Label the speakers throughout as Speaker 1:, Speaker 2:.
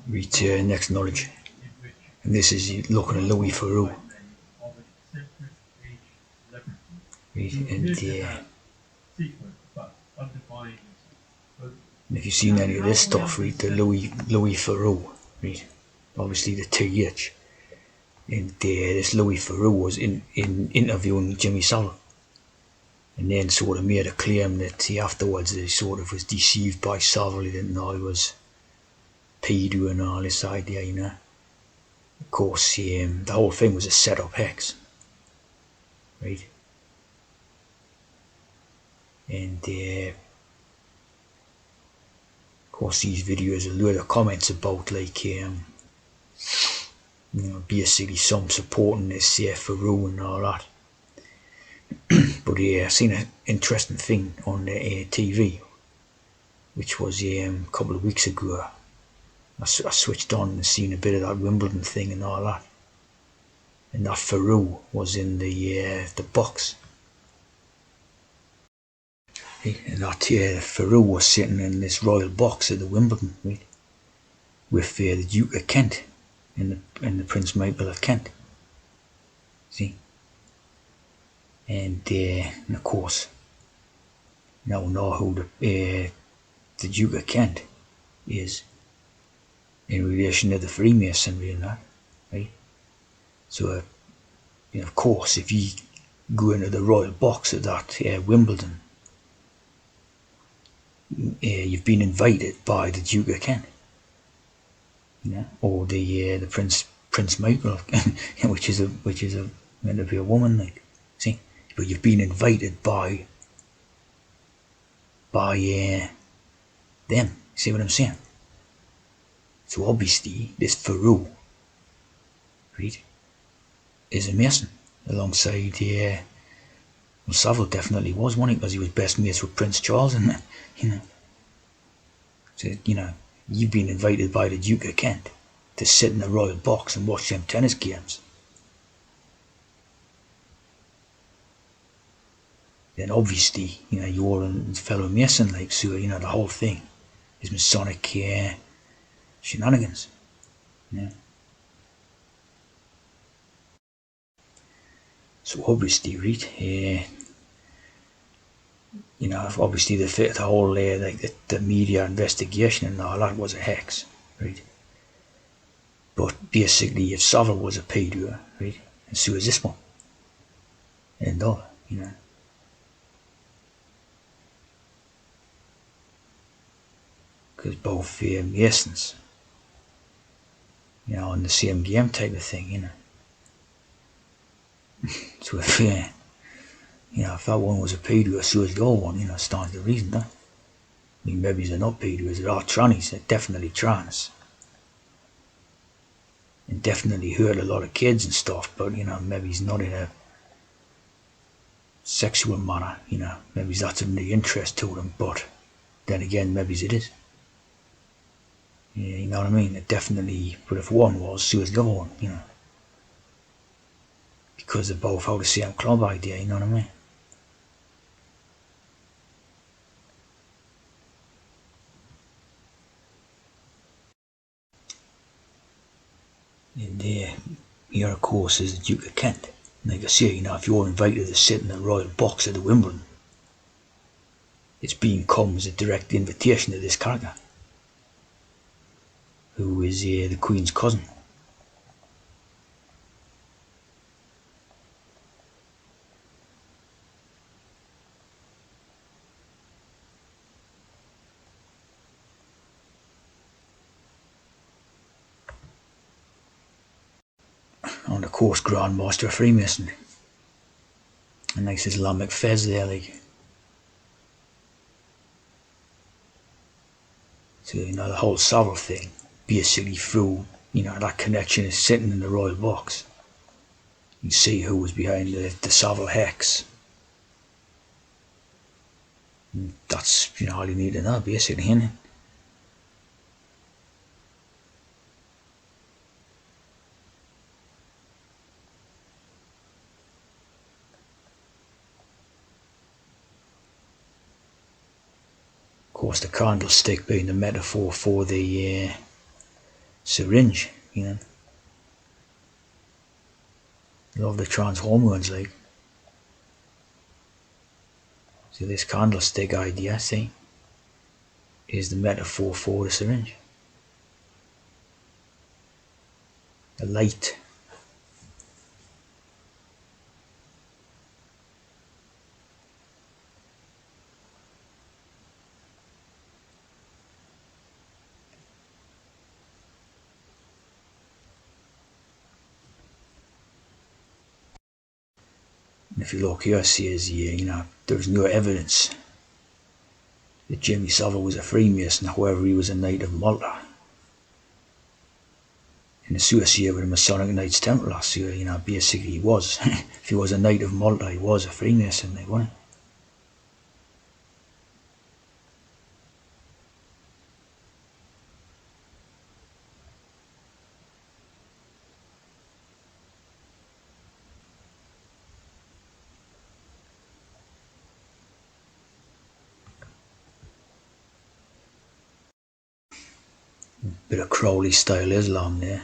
Speaker 1: Read next knowledge. And this is looking at Louis Theroux. And if you've seen any of this stuff, read the Louis Theroux. Read obviously the TH. And this Louis Theroux was in interviewing Jimmy Savile, and then sort of made a claim that he afterwards he sort of was deceived by Savile. He didn't know he was Paedophile and all this idea, you know. Of course, the whole thing was a set-up hex, right? And of course, these videos, a lot of comments about like, basically some supporting this Theroux and all that. But I seen an interesting thing on the TV, which was a couple of weeks ago. I switched on and seen a bit of that Wimbledon thing and all that. And that Theroux was in the box. And that Theroux was sitting in this royal box at the Wimbledon, right? With the Duke of Kent and the Prince Michael of Kent. See? And of course, now know who the Duke of Kent is in relation to the Freemasonry and that, right? So, of course, if you go into the royal box at that Wimbledon, you've been invited by the Duke of Kent, or the Prince Michael, which is meant to be a woman, like, see, but you've been invited by them. See what I'm saying? So obviously, this Theroux, right, is a Mason alongside well, Savile definitely was, wasn't he? Because he was best mates with Prince Charles, and So you've been invited by the Duke of Kent to sit in the royal box and watch them tennis games. Then obviously, you're a fellow Mason, like, so the whole thing is Masonic shenanigans. So obviously, right, obviously the whole like the media investigation and all that was a hex, right? But basically, if Savile was a pedo, right, and so is this one, and all, because both Masons, in the same game type of thing, So if if that one was a pedo, so is the other one, stands to reason, that. I mean, maybe they're not pedos, they're all trannies, they're definitely trans. And definitely hurt a lot of kids and stuff, but maybe he's not in a sexual manner, maybe that's of the interest to them, but then again, maybe it is. Yeah, you know what I mean? It definitely, but if one was, so is the other one, because they're both out of the same club idea, you know what I mean? And here, of course, is the Duke of Kent. Like I say, if you're invited to sit in the royal box at the Wimbledon, it's being come as a direct invitation to this character, who is the Queen's cousin. And of course, Grand Master of Freemasonry. And nice Islamic fez there, like. So, the whole Savile thing, basically through, that connection is sitting in the royal box. You see who was behind the Savile hex. And that's, all you need to know, basically, innit? Of course, the candlestick being the metaphor for the syringe, you know. Love the trans hormones, like. So this candlestick idea, see, is the metaphor for the syringe. The light. And if you look here, see, there's no evidence that Jimmy Savile was a Freemason. However, he was a Knight of Malta and associated with the Masonic Knights Templar. So, basically he was. If he was a Knight of Malta, he was a Freemason, like, wasn't he? Bit of Crowley style Islam there.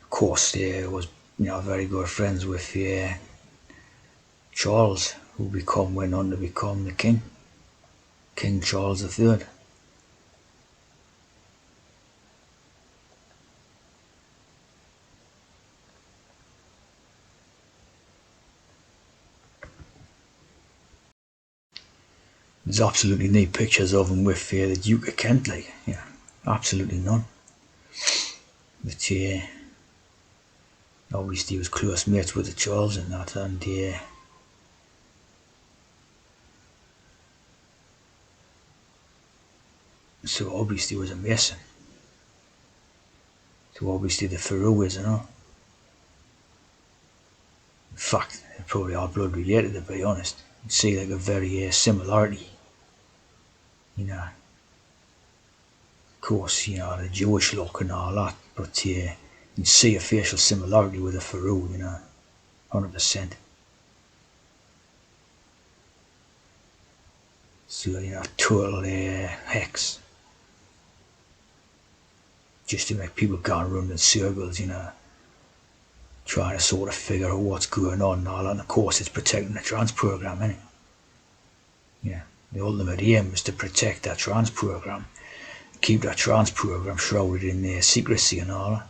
Speaker 1: Of course, was very good friends with Charles, who went on to become the king, King Charles III. There's absolutely no pictures of him with the Duke of Kent, like, absolutely none. But obviously he was close mates with the Charles and that, and so obviously he was a Mason. So obviously the Theroux is, In fact, they're probably all blood related, to be honest. You see like a very similarity, Of course, the Jewish look and all that, but you see a facial similarity with the Theroux, 100%. So, total hex. Just to make people go around in circles, trying to sort of figure out what's going on and all that. And of course, it's protecting the trans program, isn't it? The ultimate aim is to protect that trans program, keep that trans program shrouded in secrecy and all that,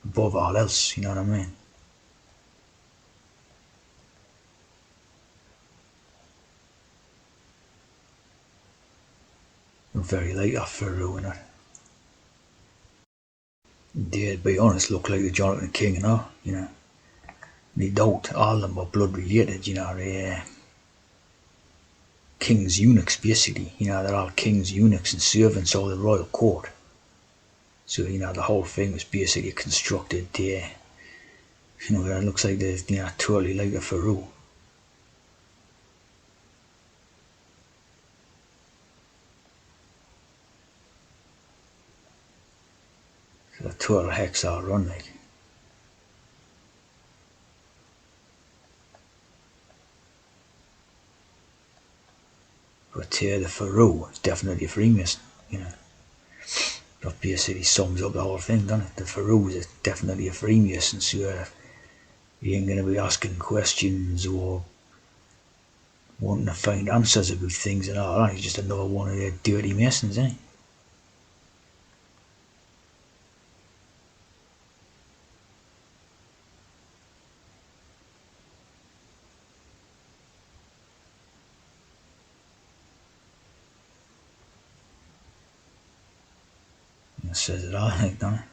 Speaker 1: above all else, you know what I mean? Very like that Theroux in it. They, to be honest, look like the Jonathan King and all, They don't, all of them are blood related, they're king's eunuchs basically, they're all king's eunuchs and servants of the royal court. So, the whole thing was basically constructed it looks like they're totally like a Theroux. So the total hex all run like. But the Theroux is definitely a Freemason, That basically sums up the whole thing, doesn't it? The Theroux is definitely a Freemason, so he ain't going to be asking questions or wanting to find answers about things and all that. He's just another one of their dirty Masons, isn't he? It says it all, like, doesn't it?